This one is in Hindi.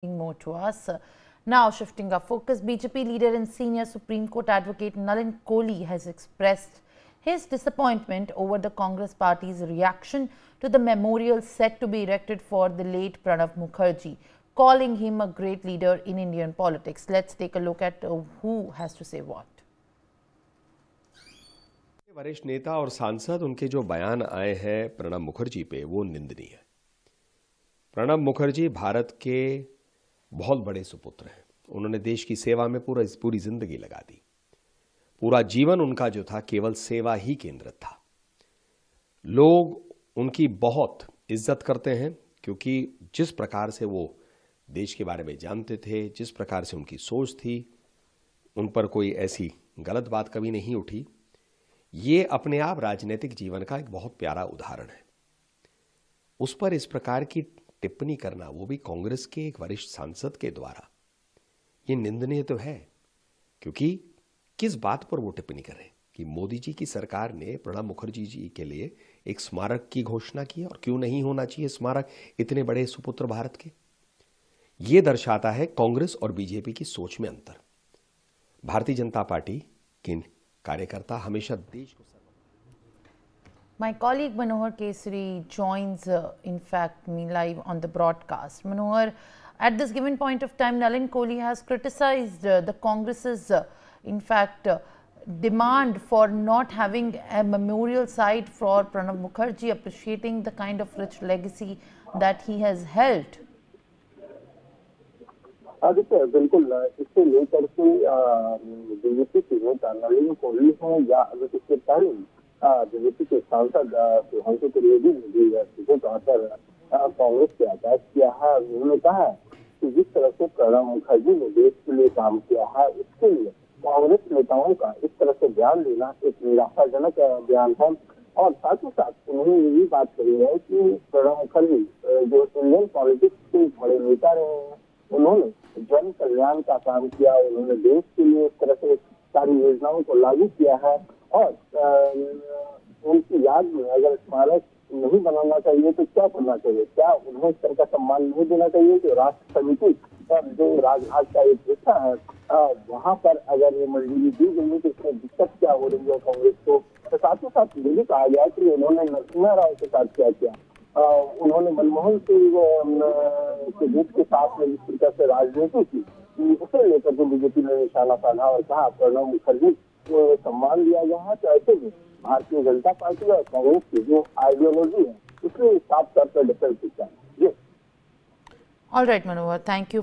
More to us. Now shifting our focus, BJP leader and senior Supreme Court advocate Nalin Kohli has expressed his disappointment over the Congress party's reaction to the memorial set to be erected for the late Pranab Mukherjee, calling him a great leader in Indian politics. Let's take a look at who has to say what. वरिष्ठ नेता और सांसद उनके जो बयान आए हैं प्रणब मुखर्जी पे वो निंदनीय है। प्रणब मुखर्जी भारत के बहुत बड़े सुपुत्र हैं। उन्होंने देश की सेवा में पूरी जिंदगी लगा दी। पूरा जीवन उनका जो था केवल सेवा ही केंद्रित था। लोग उनकी बहुत इज्जत करते हैं क्योंकि जिस प्रकार से वो देश के बारे में जानते थे, जिस प्रकार से उनकी सोच थी, उन पर कोई ऐसी गलत बात कभी नहीं उठी। ये अपने आप राजनीतिक जीवन का एक बहुत प्यारा उदाहरण है। उस पर इस प्रकार की टिप्पणी करना, वो भी कांग्रेस के एक वरिष्ठ सांसद के द्वारा, ये निंदनीय तो है। क्योंकि किस बात पर वो टिप्पणी कर रहे हैं कि मोदी जी की सरकार ने प्रणब मुखर्जी जी के लिए एक स्मारक की घोषणा की और क्यों नहीं होना चाहिए स्मारक इतने बड़े सुपुत्र भारत के। ये दर्शाता है कांग्रेस और बीजेपी की सोच में अंतर। भारतीय जनता पार्टी के कार्यकर्ता हमेशा देश को My colleague Manohar Kesari joins, in fact, me live on the broadcast. Manohar, at this given point of time, Nalin Kohli has criticized the Congress's, in fact, demand for not having a memorial site for Pranab Mukherjee, appreciating the kind of rich legacy that he has held. देखिए बिल्कुल इससे लेकर के बीजेपी के नेता नलिन कोहली हैं या अगर इससे पहले बीजेपी के सांसद सुधांशु त्रिवेदी ने भी ट्विटर आकर कांग्रेस पे अटैक किया है। उन्होंने कहा है कि जिस तरह से प्रणब मुखर्जी ने देश के लिए काम किया है, उसके लिए कांग्रेस नेताओं का इस तरह से बयान देना एक निराशाजनक बयान है। और साथ ही साथ उन्होंने ये भी बात कही है कि प्रणब मुखर्जी जो इंडियन पॉलिटिक्स के बड़े नेता रहे हैं, उन्होंने जन कल्याण का काम किया, उन्होंने देश के लिए इस तरह से सारी योजनाओं को लागू किया है। और उनकी याद में अगर स्मारक नहीं बनाना चाहिए तो क्या करना चाहिए? क्या उन्हें इस तरह का सम्मान नहीं देना चाहिए कि राष्ट्र समिति और जो राजघाट का एक हिस्सा है वहां पर अगर ये मंजूरी दी गई है तो इसमें दिक्कत क्या हो रही है कांग्रेस को? तो साथ ही साथ ये भी कहा गया कि उन्होंने नरसिम्हा राव के साथ क्या किया, उन्होंने मनमोहन सिंह के जीत के साथ में जिस प्रकार से राजनीति की, उसे लेकर के बीजेपी ने निशाना साधा और कहा प्रणब मुखर्जी को सम्मान दिया गया है। तो ऐसे में भारतीय जनता पार्टी और कांग्रेस की जो आइडियोलॉजी है उसमें साफ तौर पर डिफरेंस दिखता है। All right, Manohar, thank you.